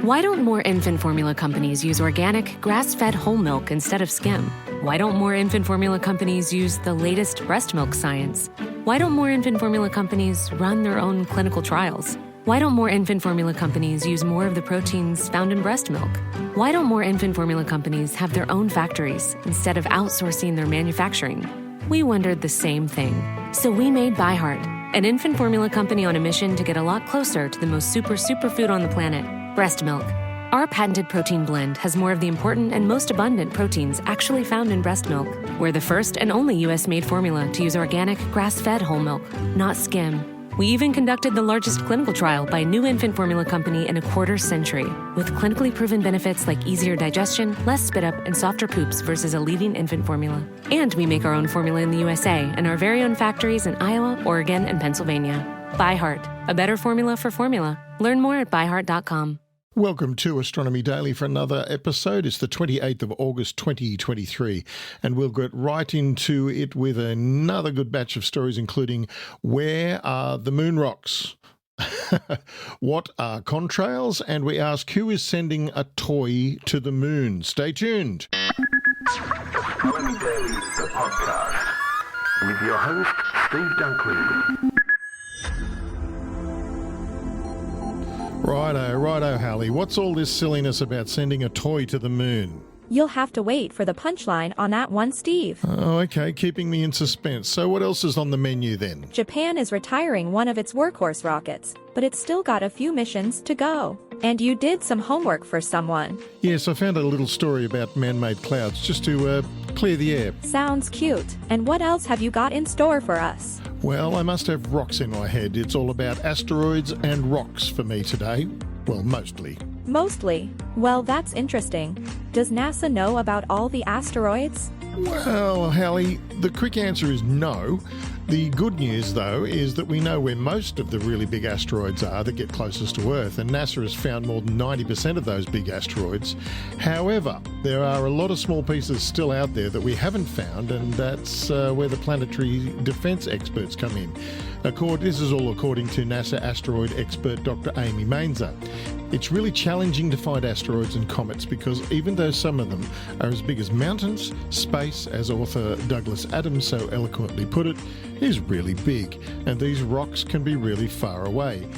Why don't more infant formula companies use organic, grass-fed whole milk instead of skim? Why don't more infant formula companies use the latest breast milk science? Why don't more infant formula companies run their own clinical trials? Why don't more infant formula companies use more of the proteins found in breast milk? Why don't more infant formula companies have their own factories instead of outsourcing their manufacturing? We wondered the same thing. So we made ByHeart, an infant formula company on a mission to get a lot closer to the most superfood on the planet, breast milk. Our patented protein blend has more of the important and most abundant proteins actually found in breast milk. We're the first and only US-made formula to use organic, grass-fed whole milk, not skim. We even conducted the largest clinical trial by a new infant formula company in a quarter century, with clinically proven benefits like easier digestion, less spit up, and softer poops versus a leading infant formula. And we make our own formula in the USA and our very own factories in Iowa, Oregon, and Pennsylvania. ByHeart, a better formula for formula. Learn more at byheart.com. Welcome to Astronomy Daily for another episode. It's the 28th of August 2023, and we'll get right into it with another good batch of stories, including where are the moon rocks? What are contrails? And we ask who is sending a toy to the moon. Stay tuned. Astronomy Daily, the podcast, with your host, Steve Dunkley. Righto, Hallie. What's all this silliness about sending a toy to the moon? You'll have to wait for the punchline on that one, Steve. Oh, okay, keeping me in suspense. So what else is on the menu then? Japan is retiring one of its workhorse rockets, but it's still got a few missions to go. And you did some homework for someone. Yes, I found a little story about man-made clouds just to clear the air. Sounds cute. And what else have you got in store for us? Well, I must have rocks in my head. It's all about asteroids and rocks for me today. Well, mostly. Mostly? Well, that's interesting. Does NASA know about all the asteroids? Well, Hallie, the quick answer is no. The good news, though, is that we know where most of the really big asteroids are that get closest to Earth, and NASA has found more than 90% of those big asteroids. However, there are a lot of small pieces still out there that we haven't found, and that's where the planetary defense experts come in. This is all according to NASA asteroid expert Dr. Amy Mainzer. It's really challenging to find asteroids and comets because even though some of them are as big as mountains, space, as author Douglas Adams so eloquently put it, is really big, and these rocks can be really far away.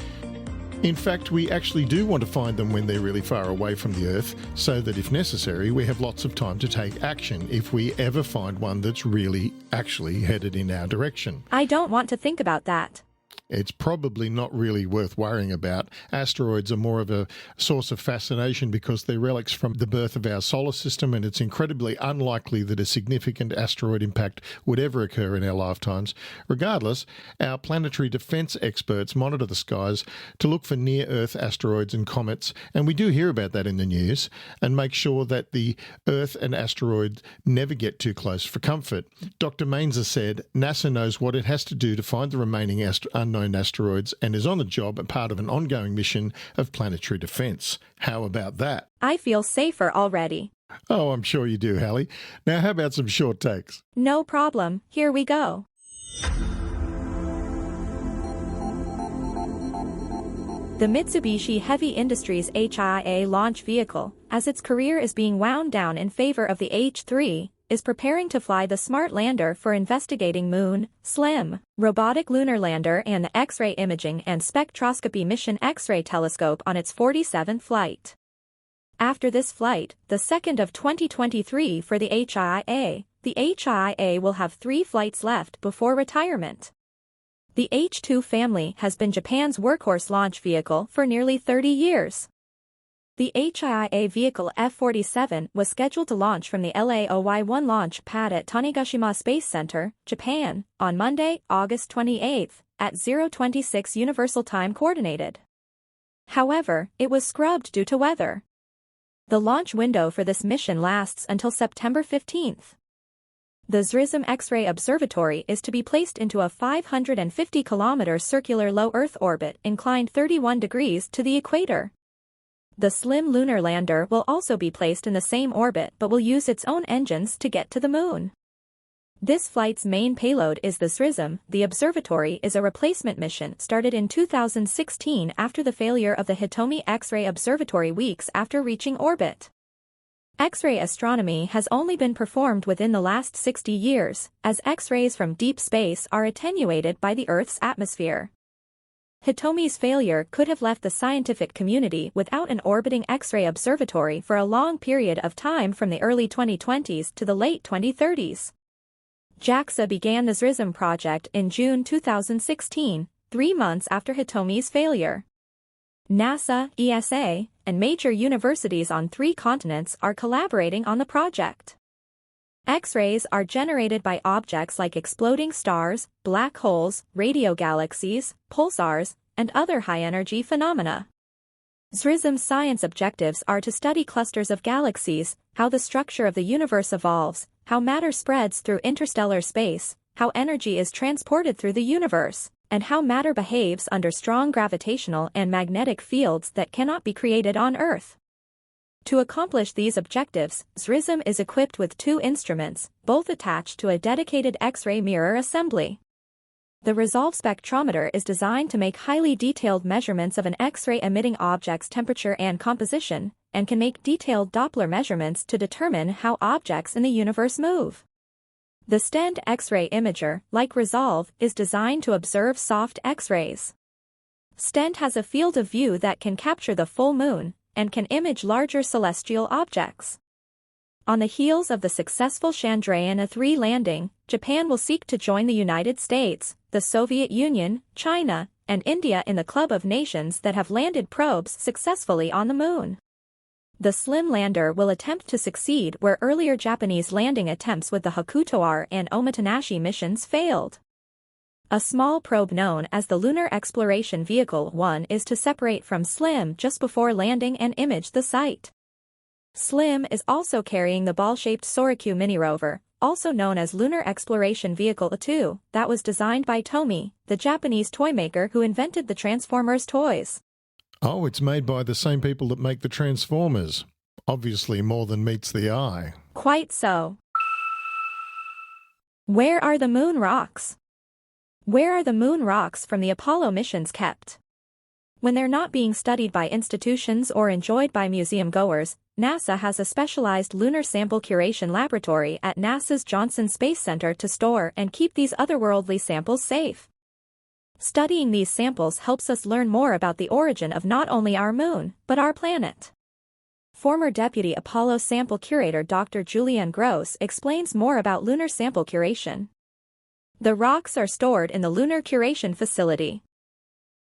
In fact, we actually do want to find them when they're really far away from the Earth, so that if necessary, we have lots of time to take action if we ever find one that's really actually headed in our direction. I don't want to think about that. It's probably not really worth worrying about. Asteroids are more of a source of fascination because they're relics from the birth of our solar system, and it's incredibly unlikely that a significant asteroid impact would ever occur in our lifetimes. Regardless, our planetary defense experts monitor the skies to look for near-Earth asteroids and comets, and we do hear about that in the news, and make sure that the Earth and asteroids never get too close for comfort. Dr. Mainzer said NASA knows what it has to do to find the remaining unknown asteroids and is on the job and part of an ongoing mission of planetary defense. How about that? I feel safer already. Oh, I'm sure you do, Hallie. Now, how about some short takes? No problem. Here we go. The Mitsubishi Heavy Industries HIA Launch Vehicle, as its career is being wound down in favor of the H3, is preparing to fly the Smart Lander for investigating Moon, SLIM, robotic lunar lander and the X-ray imaging and spectroscopy mission X-ray telescope on its 47th flight. After this flight, the second of 2023 for the HIA will have 3 flights left before retirement. The H2 family has been Japan's workhorse launch vehicle for nearly 30 years. The HIA vehicle F-47 was scheduled to launch from the LAOY-1 launch pad at Tanegashima Space Center, Japan, on Monday, August 28 at 0:26 Universal Time Coordinated. However, it was scrubbed due to weather. The launch window for this mission lasts until September 15. The ZRISM X-ray Observatory is to be placed into a 550-kilometer circular low Earth orbit inclined 31 degrees to the equator. The SLIM lunar lander will also be placed in the same orbit but will use its own engines to get to the moon. This flight's main payload is the ZRISM. The observatory is a replacement mission started in 2016 after the failure of the Tomi X-ray Observatory weeks after reaching orbit. X-ray astronomy has only been performed within the last 60 years, as X-rays from deep space are attenuated by the Earth's atmosphere. Tomi's failure could have left the scientific community without an orbiting X-ray observatory for a long period of time from the early 2020s to the late 2030s. JAXA began the ZRISM project in June 2016, 3 months after Tomi's failure. NASA, ESA, and major universities on 3 continents are collaborating on the project. X-rays are generated by objects like exploding stars, black holes, radio galaxies, pulsars, and other high-energy phenomena. ZRISM's science objectives are to study clusters of galaxies, how the structure of the universe evolves, how matter spreads through interstellar space, how energy is transported through the universe, and how matter behaves under strong gravitational and magnetic fields that cannot be created on Earth. To accomplish these objectives, ZRISM is equipped with 2 instruments, both attached to a dedicated X-ray mirror assembly. The Resolve spectrometer is designed to make highly detailed measurements of an X-ray emitting object's temperature and composition, and can make detailed Doppler measurements to determine how objects in the universe move. The STEND X-ray imager, like Resolve, is designed to observe soft X-rays. STEND has a field of view that can capture the full moon, and can image larger celestial objects. On the heels of the successful Chandrayaan-3 landing, Japan will seek to join the United States, the Soviet Union, China, and India in the club of nations that have landed probes successfully on the moon. The SLIM lander will attempt to succeed where earlier Japanese landing attempts with the Hakuto and Omotenashi missions failed. A small probe known as the Lunar Exploration Vehicle 1 is to separate from SLIM just before landing and image the site. SLIM is also carrying the ball-shaped SoraQ Mini Rover, also known as Lunar Exploration Vehicle 2, that was designed by Tomi, the Japanese toy maker who invented the Transformers toys. Oh, it's made by the same people that make the Transformers. Obviously more than meets the eye. Quite so. Where are the moon rocks? Where are the moon rocks from the Apollo missions kept? When they're not being studied by institutions or enjoyed by museum goers, NASA has a specialized lunar sample curation laboratory at NASA's Johnson Space Center to store and keep these otherworldly samples safe. Studying these samples helps us learn more about the origin of not only our moon, but our planet. Former Deputy Apollo Sample Curator Dr. Julian Gross explains more about lunar sample curation. The rocks are stored in the Lunar Curation Facility.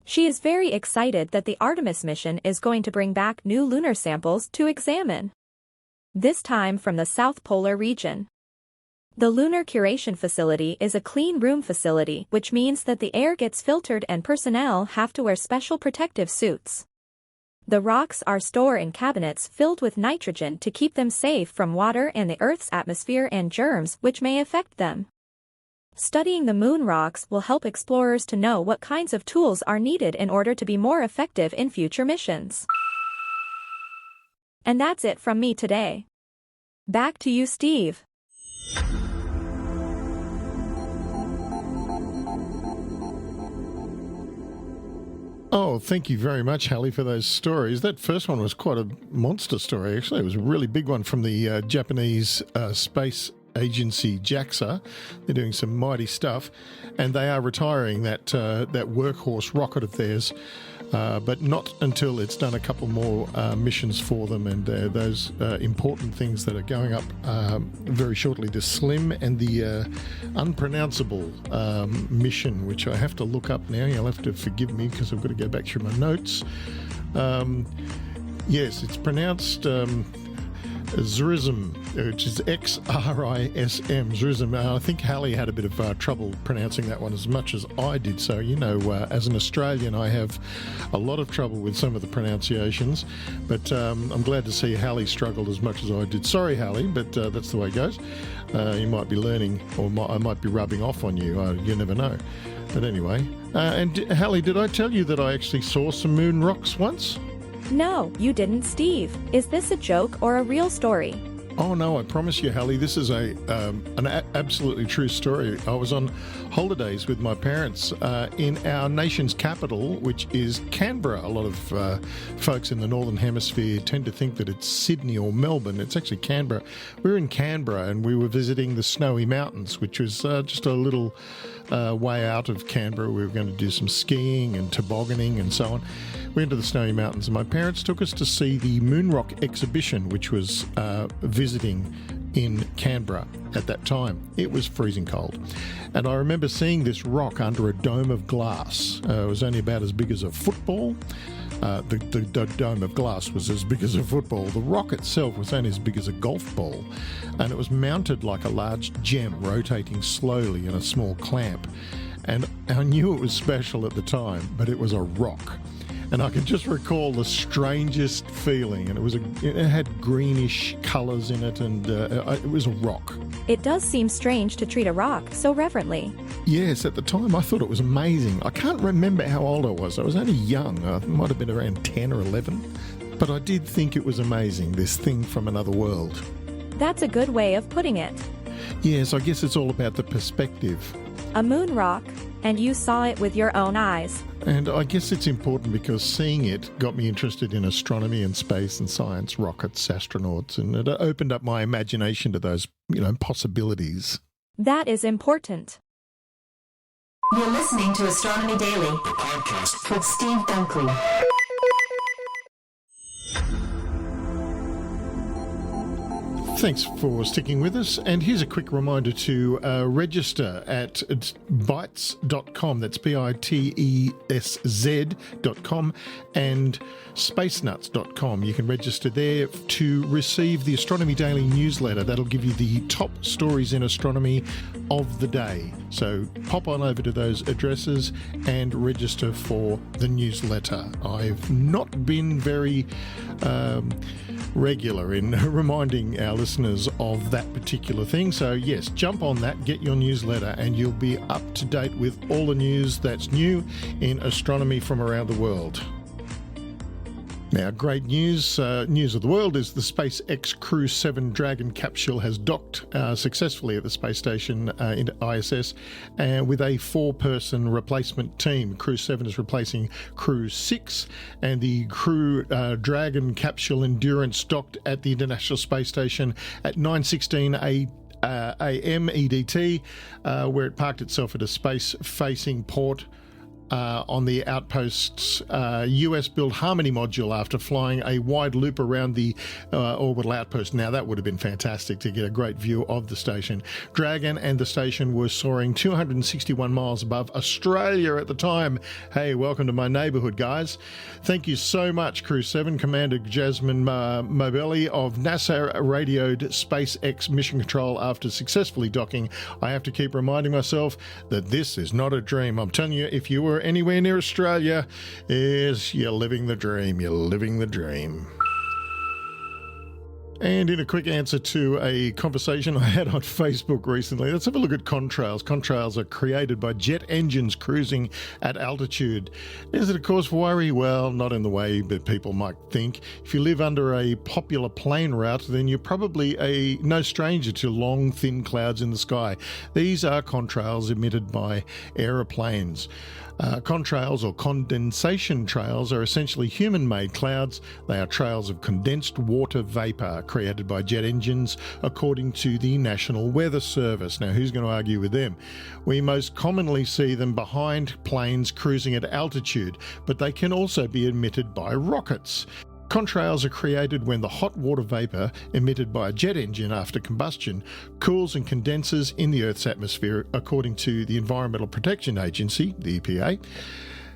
She is very excited that the Artemis mission is going to bring back new lunar samples to examine. This time from the South Polar region. The Lunar Curation Facility is a clean room facility, which means that the air gets filtered and personnel have to wear special protective suits. The rocks are stored in cabinets filled with nitrogen to keep them safe from water and the Earth's atmosphere and germs which may affect them. Studying the moon rocks will help explorers to know what kinds of tools are needed in order to be more effective in future missions. And that's it from me today. Back to you, Steve. Oh, thank you very much, Hallie, for those stories. That first one was quite a monster story, actually. It was a really big one from the Japanese space agency JAXA. They're doing some mighty stuff, and they are retiring that workhorse rocket of theirs, but not until it's done a couple more missions for them, and those important things that are going up very shortly, the SLIM and the unpronounceable mission, which I have to look up now. You'll have to forgive me because I've got to go back through my notes. Yes, it's pronounced ZRISM, which is X-R-I-S-M, ZRISM. I think Hallie had a bit of trouble pronouncing that one as much as I did. So, you know, as an Australian, I have a lot of trouble with some of the pronunciations. But I'm glad to see Hallie struggled as much as I did. Sorry, Hallie, but that's the way it goes. You might be learning, or I might be rubbing off on you. You never know. But anyway, and Hallie, did I tell you that I actually saw some moon rocks once? No, you didn't, Steve. Is this a joke or a real story? Oh no, I promise you, Hallie, this is an absolutely true story. I was on holidays with my parents in our nation's capital, which is Canberra. A lot of folks in the Northern Hemisphere tend to think that it's Sydney or Melbourne. It's actually Canberra. We were in Canberra and we were visiting the Snowy Mountains, which was just a little way out of Canberra. We were going to do some skiing and tobogganing and so on. We went to the Snowy Mountains and my parents took us to see the Moon Rock exhibition, which was visiting in Canberra at that time. It was freezing cold. And I remember seeing this rock under a dome of glass. It was only about as big as a football. The dome of glass was as big as a football. The rock itself was only as big as a golf ball. And it was mounted like a large gem, rotating slowly in a small clamp. And I knew it was special at the time, but it was a rock. And I can just recall the strangest feeling, and it had greenish colours in it, and it was a rock. It does seem strange to treat a rock so reverently. Yes, at the time I thought it was amazing. I can't remember how old I was. I was only young. I might have been around 10 or 11. But I did think it was amazing, this thing from another world. That's a good way of putting it. Yes, I guess it's all about the perspective. A moon rock, and you saw it with your own eyes. And I guess it's important because seeing it got me interested in astronomy and space and science, rockets, astronauts, and it opened up my imagination to those, possibilities. That is important. You're listening to Astronomy Daily, the podcast with Steve Dunkley. Thanks for sticking with us, and here's a quick reminder to register at bitesz.com, that's bitesz.com, and spacenuts.com. You can register there to receive the Astronomy Daily newsletter. That'll give you the top stories in astronomy of the day. So pop on over to those addresses and register for the newsletter. I've not been very regular in reminding our listeners of that particular thing. So yes, jump on that, get your newsletter, and you'll be up to date with all the news that's new in astronomy from around the world. Now, great news of the world is the SpaceX Crew 7 Dragon capsule has docked successfully at the space station into ISS with a 4-person replacement team. Crew 7 is replacing Crew 6, and the Crew Dragon capsule Endurance docked at the International Space Station at 9:16 a.m. EDT, where it parked itself at a space-facing port on the Outpost's US-built Harmony module after flying a wide loop around the orbital outpost. Now, that would have been fantastic to get a great view of the station. Dragon and the station were soaring 261 miles above Australia at the time. Hey, welcome to my neighbourhood, guys. Thank you so much, Crew 7. Commander Jasmine Mobelli of NASA radioed SpaceX Mission Control after successfully docking. I have to keep reminding myself that this is not a dream. I'm telling you, if you were anywhere near Australia, you're living the dream. You're living the dream. And in a quick answer to a conversation I had on Facebook recently, let's have a look at contrails. Contrails are created by jet engines cruising at altitude. Is it a cause for worry? Well, not in the way that people might think. If you live under a popular plane route, then you're probably no stranger to long, thin clouds in the sky. These are contrails emitted by aeroplanes. Contrails or condensation trails are essentially human-made clouds. They are trails of condensed water vapour created by jet engines, according to the National Weather Service. Now, who's going to argue with them? We most commonly see them behind planes cruising at altitude, but they can also be emitted by rockets. Contrails are created when the hot water vapour emitted by a jet engine after combustion cools and condenses in the Earth's atmosphere, according to the Environmental Protection Agency, the EPA.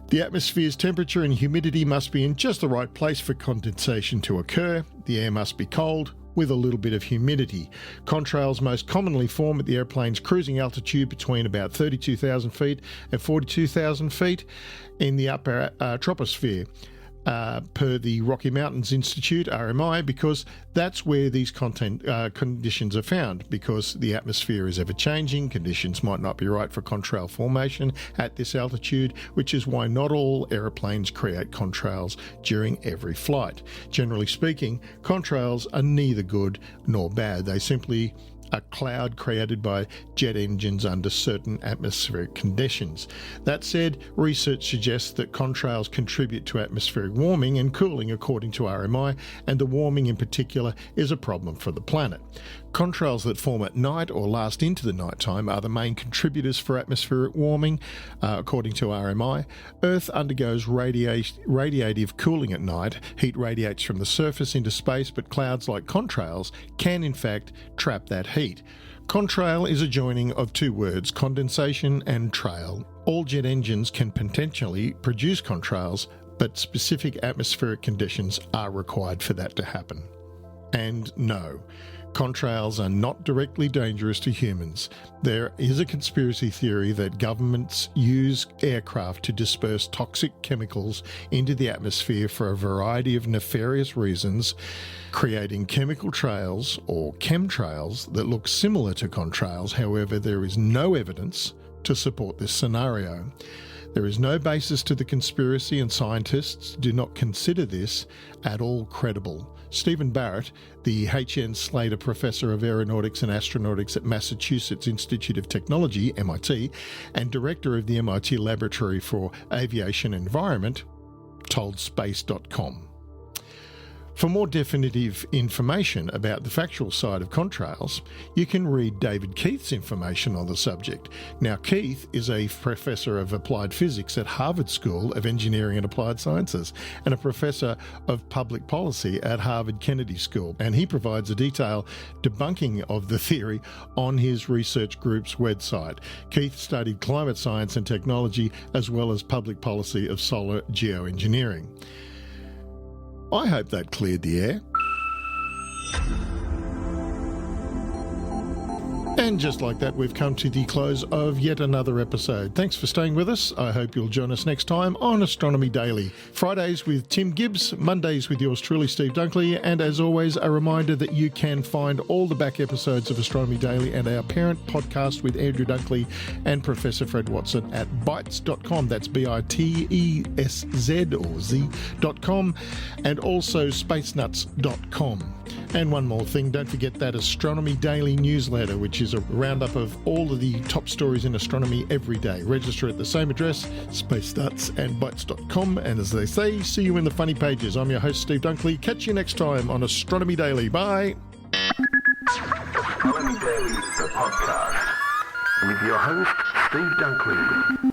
The atmosphere's temperature and humidity must be in just the right place for condensation to occur. The air must be cold, with a little bit of humidity. Contrails most commonly form at the airplane's cruising altitude between about 32,000 feet and 42,000 feet in the upper troposphere. per the Rocky Mountains Institute, RMI, because that's where these conditions are found, because the atmosphere is ever-changing. Conditions might not be right for contrail formation at this altitude, which is why not all aeroplanes create contrails during every flight. Generally speaking, contrails are neither good nor bad. They simply a cloud created by jet engines under certain atmospheric conditions. That said, research suggests that contrails contribute to atmospheric warming and cooling according to RMI, and the warming in particular is a problem for the planet. Contrails that form at night or last into the nighttime are the main contributors for atmospheric warming, according to RMI. Earth undergoes radiative cooling at night. Heat radiates from the surface into space, but clouds like contrails can in fact trap that heat. Contrail is a joining of two words, condensation and trail. All jet engines can potentially produce contrails, but specific atmospheric conditions are required for that to happen. And no, contrails are not directly dangerous to humans. There is a conspiracy theory that governments use aircraft to disperse toxic chemicals into the atmosphere for a variety of nefarious reasons, creating chemical trails or chemtrails that look similar to contrails. However, there is no evidence to support this scenario. There is no basis to the conspiracy, and scientists do not consider this at all credible. Stephen Barrett, the H.N. Slater Professor of Aeronautics and Astronautics at Massachusetts Institute of Technology, MIT, and Director of the MIT Laboratory for Aviation Environment, told Space.com. For more definitive information about the factual side of contrails, you can read David Keith's information on the subject. Now, Keith is a professor of applied physics at Harvard School of Engineering and Applied Sciences and a professor of public policy at Harvard Kennedy School, and he provides a detailed debunking of the theory on his research group's website. Keith studied climate science and technology as well as public policy of solar geoengineering. I hope that cleared the air. And just like that, we've come to the close of yet another episode. Thanks for staying with us. I hope you'll join us next time on Astronomy Daily. Fridays with Tim Gibbs, Mondays with yours truly, Steve Dunkley, and as always, a reminder that you can find all the back episodes of Astronomy Daily and our parent podcast with Andrew Dunkley and Professor Fred Watson at bitesz.com. That's BITESZ or Z.com, and also spacenuts.com. And one more thing, don't forget that Astronomy Daily newsletter, which is a roundup of all of the top stories in astronomy every day. Register at the same address, spacenuts and bitesz.com. And as they say, see you in the funny pages. I'm your host, Steve Dunkley. Catch you next time on Astronomy Daily. Bye. Astronomy Daily, the podcast, with your host, Steve Dunkley.